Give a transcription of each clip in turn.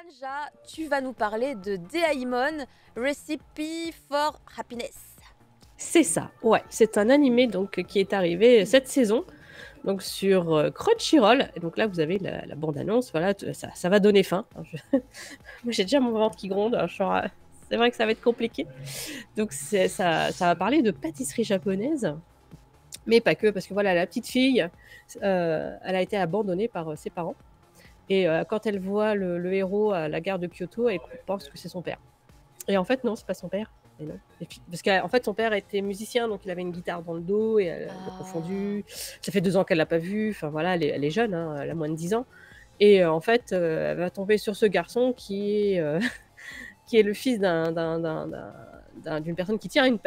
Anja, tu vas nous parler de Deaimon, Recipe for Happiness. C'est ça, ouais. C'est un animé donc qui est arrivé cette saison, donc sur Crunchyroll. Et donc là, vous avez la bande-annonce. Voilà, ça va donner faim. Moi, j'ai déjà mon ventre qui gronde. C'est vrai que ça va être compliqué. Donc ça va parler de pâtisserie japonaise, mais pas que, parce que voilà, la petite fille, elle a été abandonnée par ses parents. Et quand elle voit le héros à la gare de Kyoto, elle pense que c'est son père. Et en fait, non, c'est pas son père. Et non. Parce qu'en fait, son père était musicien, donc il avait une guitare dans le dos et elle l'a confondu. Ça fait 2 ans qu'elle l'a pas vu. Enfin voilà, elle est jeune, hein, elle a moins de 10 ans. Et en fait, elle va tomber sur ce garçon qui est, qui est le fils d'une personne qui tient une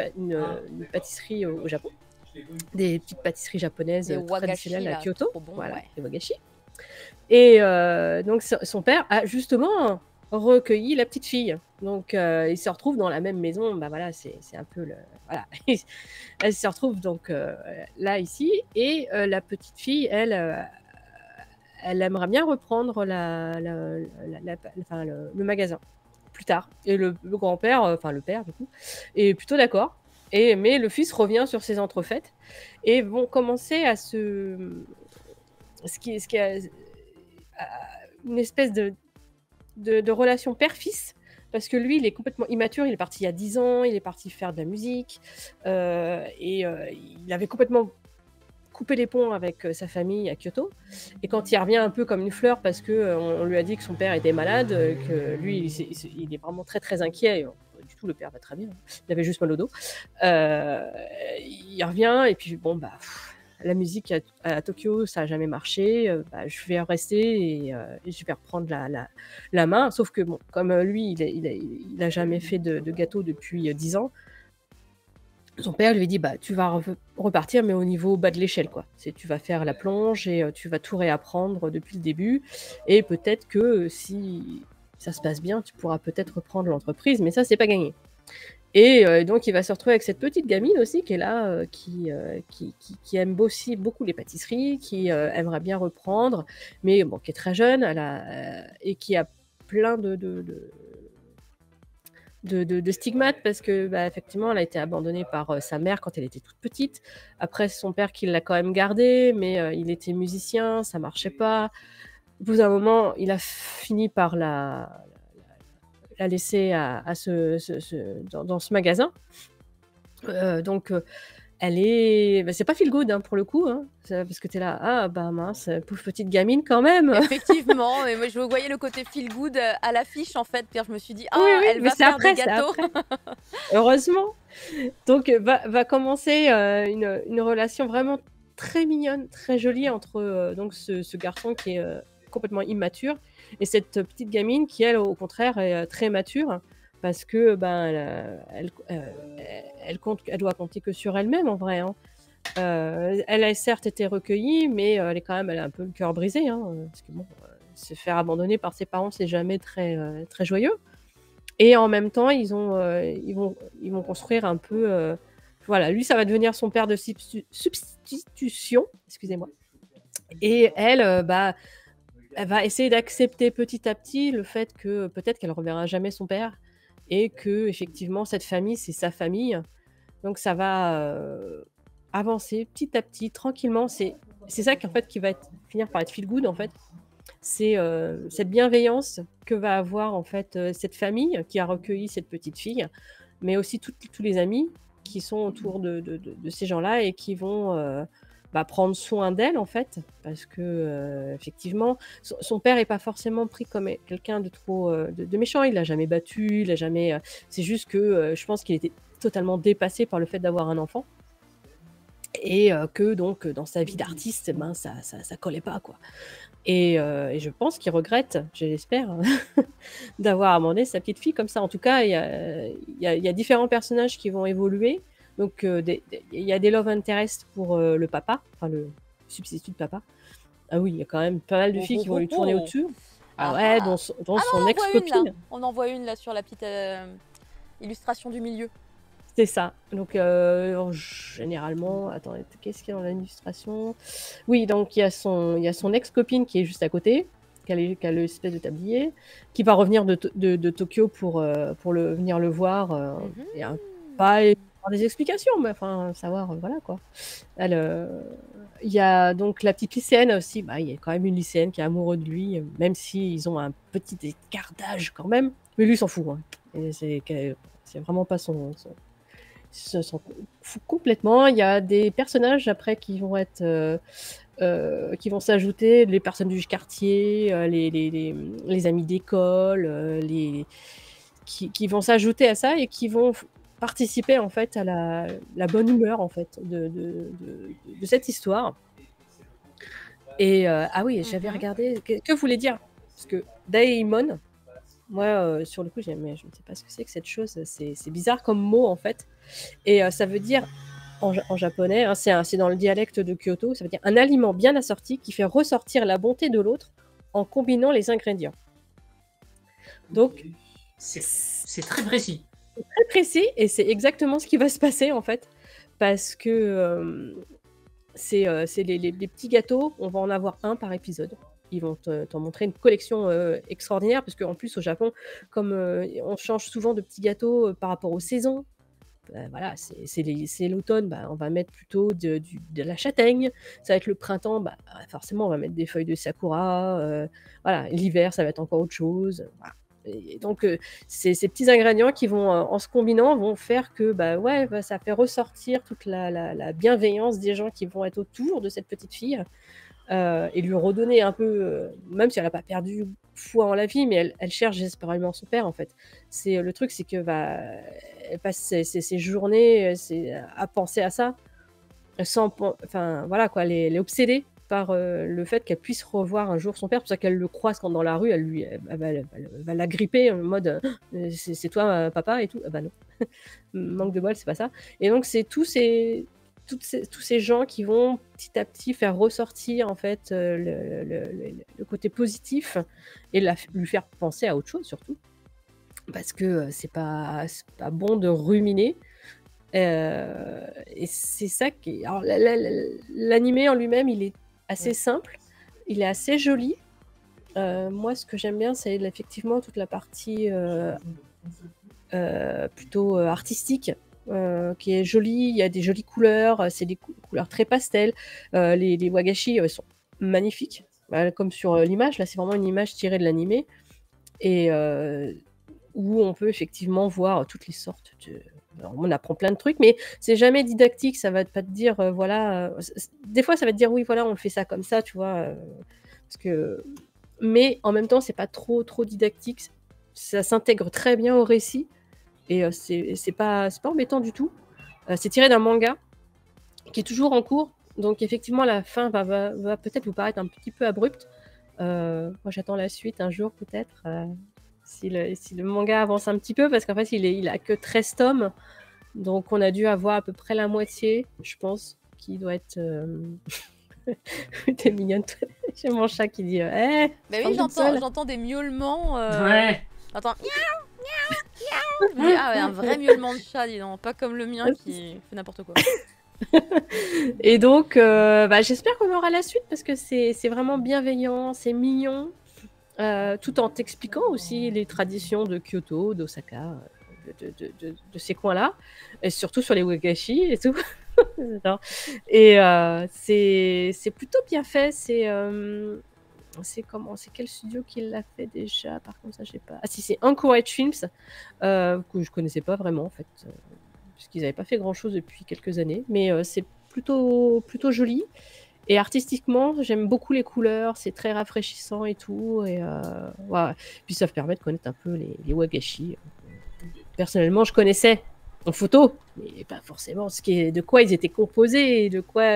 pâtisserie au Japon. Des petites pâtisseries japonaises traditionnelles à Kyoto. Bon, voilà, ouais. les wagashi. Et donc son père a justement recueilli la petite fille. Donc ils se retrouvent dans la même maison. Bah voilà, c'est un peu le voilà. Elle se retrouve donc là ici et la petite fille, elle aimerait bien reprendre le magasin plus tard. Et le grand-père, enfin le père du coup, est plutôt d'accord. Mais le fils revient sur ses entrefaites et vont commencer à ce qui a une espèce de relation père-fils, parce que lui, il est complètement immature, il est parti il y a 10 ans, il est parti faire de la musique, il avait complètement coupé les ponts avec sa famille à Kyoto, et quand il revient un peu comme une fleur, parce qu'on lui a dit que son père était malade, que lui, il est vraiment très très inquiet, du tout, le père va très bien, il avait juste mal au dos, il revient, et puis bon, bah... la musique à Tokyo, ça n'a jamais marché. Je vais rester et je vais reprendre la main. Sauf que, bon, comme lui, il a jamais fait de gâteau depuis 10 ans, son père lui dit tu vas repartir, mais au niveau bas de l'échelle, quoi. Tu vas faire la plonge et tu vas tout réapprendre depuis le début. Et peut-être que si ça se passe bien, tu pourras peut-être reprendre l'entreprise, mais ça, c'est pas gagné. Et donc, il va se retrouver avec cette petite gamine aussi qui est là, qui aime aussi beaucoup les pâtisseries, qui aimerait bien reprendre, mais bon, qui est très jeune, et qui a plein de stigmates parce que, effectivement, elle a été abandonnée par sa mère quand elle était toute petite. Après, c'est son père qui l'a quand même gardée, mais il était musicien, ça marchait pas. Au bout d'un moment, il a fini par la laisser dans ce magasin. Donc, elle est... c'est pas feel good, hein, pour le coup, hein, parce que t'es là, mince, pauvre petite gamine quand même. Effectivement, mais moi je voyais le côté feel good à l'affiche en fait, puis je me suis dit, oui, elle va faire des gâteaux. Heureusement. Donc va commencer une relation vraiment très mignonne, très jolie entre donc ce garçon qui est complètement immature et cette petite gamine qui, elle, au contraire, est très mature, parce que elle doit compter que sur elle-même, en vrai, hein. Elle a certes été recueillie, mais elle a un peu le cœur brisé, hein, parce que bon, se faire abandonner par ses parents, c'est jamais très, très joyeux. Et en même temps, ils vont construire un peu... voilà, lui, ça va devenir son père de substitution, excusez-moi. Et elle, elle va essayer d'accepter petit à petit le fait que peut-être qu'elle ne reverra jamais son père, et que effectivement cette famille, c'est sa famille. Donc ça va avancer petit à petit, tranquillement. C'est ça qui, en fait, qui va finir par être feel good, en fait. C'est cette bienveillance que va avoir, en fait, cette famille qui a recueilli cette petite fille, mais aussi tous les amis qui sont autour de ces gens-là et qui vont prendre soin d'elle, en fait, parce que effectivement, son père n'est pas forcément pris comme quelqu'un de trop de méchant. Il l'a jamais battu, il a jamais... c'est juste que je pense qu'il était totalement dépassé par le fait d'avoir un enfant, et que donc dans sa vie d'artiste, ça collait pas, quoi. Et je pense qu'il regrette, j'espère, d'avoir abandonné sa petite fille comme ça. En tout cas, il y a différents personnages qui vont évoluer. Donc, il y a des love interest pour le papa, enfin le substitut de papa. Ah oui, il y a quand même pas mal de filles qui vont lui tourner au-dessus. Ah ouais, dont son ex-copine. On en voit une là sur la petite illustration du milieu. C'est ça. Donc, généralement, attends, qu'est-ce qu'il y a dans l'illustration ? Oui, donc il y a son ex-copine qui est juste à côté. qui a l'espèce de tablier, qui va revenir de Tokyo pour venir le voir et pas avoir des explications, mais enfin savoir, voilà quoi. Il y a donc la petite lycéenne aussi, bah, il y a quand même une lycéenne qui est amoureuse de lui, même s'ils ont un petit écart d'âge quand même, mais lui il s'en fout, hein. Et c'est vraiment pas s'en fout complètement. Il y a des personnages après qui vont qui vont s'ajouter, les personnes du quartier, les amis d'école, qui vont s'ajouter à ça et qui vont participer en fait à la bonne humeur en fait de cette histoire. Et ah oui, j'avais regardé. Que voulait dire? Parce que Daemon, moi sur le coup, je ne sais pas ce que c'est que cette chose. C'est bizarre comme mot en fait. Et ça veut dire en japonais, hein, c'est dans le dialecte de Kyoto, ça veut dire un aliment bien assorti qui fait ressortir la bonté de l'autre en combinant les ingrédients. Donc c'est très précis. C'est très précis et c'est exactement ce qui va se passer en fait, parce que c'est les petits gâteaux, on va en avoir un par épisode. Ils vont t'en montrer une collection extraordinaire, parce qu'en plus au Japon, comme on change souvent de petits gâteaux par rapport aux saisons, voilà, c'est l'automne, bah, on va mettre plutôt de la châtaigne. Ça va être le printemps, bah, forcément on va mettre des feuilles de sakura. Voilà, l'hiver ça va être encore autre chose. Voilà. Et donc ces petits ingrédients qui vont en se combinant vont faire que bah ouais, bah, ça fait ressortir toute la bienveillance des gens qui vont être autour de cette petite fille, et lui redonner un peu, même si elle n'a pas perdu foi en la vie, mais elle cherche désespérément son père en fait. Le truc, c'est que bah, elle passe ses journées à penser à ça, enfin voilà quoi, elle est obsédée par le fait qu'elle puisse revoir un jour son père. C'est pour ça qu'elle le croise quand dans la rue, elle va la gripper en mode c'est toi papa et tout. Ah bah non, manque de bol, c'est pas ça. Et donc c'est tous ces gens qui vont petit à petit faire ressortir en fait le côté positif et lui faire penser à autre chose surtout, parce que c'est pas bon de ruminer. Et c'est ça qui alors l'animé en lui-même, il est assez simple, il est assez joli. Moi ce que j'aime bien, c'est effectivement toute la partie plutôt artistique, qui est jolie. Il y a des jolies couleurs, c'est des couleurs très pastel. Les wagashi sont magnifiques, comme sur l'image. Là, c'est vraiment une image tirée de l'animé, et où on peut effectivement voir toutes les sortes de... Alors, on apprend plein de trucs, mais c'est jamais didactique. Ça va pas te dire, voilà... des fois, ça va te dire, oui, voilà, on fait ça comme ça, tu vois. Parce que... Mais en même temps, c'est pas trop didactique. Ça s'intègre très bien au récit. Et c'est pas embêtant du tout. C'est tiré d'un manga qui est toujours en cours, donc effectivement la fin va peut-être vous paraître un petit peu abrupte. Moi j'attends la suite un jour peut-être, si le manga avance un petit peu, parce qu'en fait il a que 13 tomes, donc on a dû avoir à peu près la moitié, je pense, qui doit être... T'es mignonne. J'ai mon chat qui dit bah oui, j'entends des miaulements. Ouais. Attends, miaou, miaou. Ah ouais, un vrai miaulement de chat, dis donc, pas comme le mien qui fait n'importe quoi. Et donc bah, j'espère qu'on aura la suite, parce que c'est vraiment bienveillant, c'est mignon, tout en t'expliquant aussi les traditions de Kyoto, d'Osaka, de ces coins-là, et surtout sur les wagashi et tout. Et c'est plutôt bien fait. C'est quel studio qui l'a fait déjà? Par contre, ça, je sais pas. Ah si, c'est Anchorage Films, que je connaissais pas vraiment en fait, parce qu'ils n'avaient pas fait grand-chose depuis quelques années. Mais c'est plutôt joli. Et artistiquement, j'aime beaucoup les couleurs, c'est très rafraîchissant et tout. Et voilà. Puis ça me permet de connaître un peu les wagashi. Personnellement, je connaissais en photo, mais pas forcément de quoi ils étaient composés,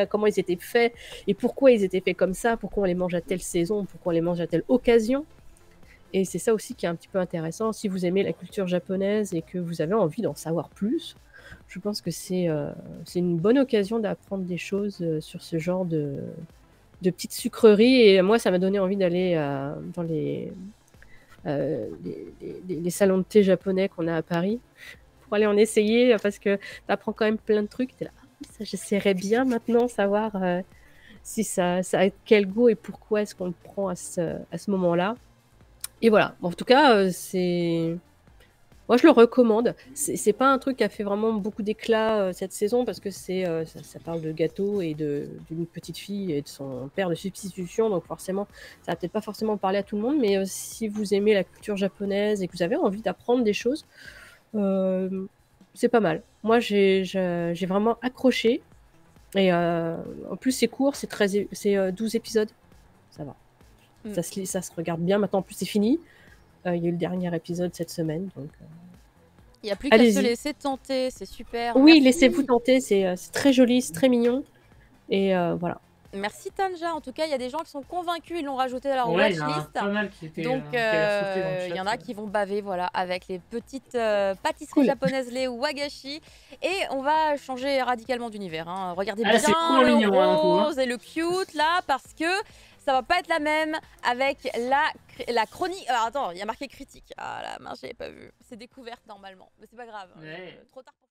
comment ils étaient faits, et pourquoi ils étaient faits comme ça, pourquoi on les mange à telle saison, pourquoi on les mange à telle occasion. Et c'est ça aussi qui est un petit peu intéressant. Si vous aimez la culture japonaise et que vous avez envie d'en savoir plus, je pense que c'est une bonne occasion d'apprendre des choses sur ce genre de petites sucreries. Et moi, ça m'a donné envie d'aller dans les salons de thé japonais qu'on a à Paris, pour aller en essayer, parce que tu apprends quand même plein de trucs. T'es là, ça, j'essaierais bien maintenant savoir si ça a quel goût et pourquoi est-ce qu'on le prend à ce moment-là. Et voilà. En tout cas, moi, je le recommande. C'est pas un truc qui a fait vraiment beaucoup d'éclat cette saison parce que ça parle de gâteau et d'une petite fille et de son père de substitution. Donc forcément, ça va peut-être pas forcément parler à tout le monde. Mais si vous aimez la culture japonaise et que vous avez envie d'apprendre des choses, c'est pas mal. Moi, j'ai vraiment accroché. Et en plus, c'est court, c'est 12 épisodes. Ça va. Ça se regarde bien. Maintenant, en plus, c'est fini. Il y a eu le dernier épisode cette semaine. Donc, il n'y a plus qu'à se allez-y. laisser tenter, c'est super. Oui, Merci. laissez-vous tenter. C'est très joli, c'est très mignon. Et voilà. Merci Tanja. En tout cas, il y a des gens qui sont convaincus, ils l'ont rajouté à leur Ouais, il y en a watchlist. pas mal qui étaient Donc, qui avaient sauté dans le il y en chat. a qui vont baver, voilà, avec les petites pâtisseries Cool. japonaises, les wagashi. Et on va changer radicalement d'univers. Hein. Regardez Ah, c'est bien vraiment le mignon, hein, d'un rose coup, hein. et le cute là, parce que ça va pas être la même avec la chronique. Alors, attends, il y a marqué critique. Ah la mince, j'avais pas vu. C'est découverte normalement, mais c'est pas grave. Ouais. Trop tard pour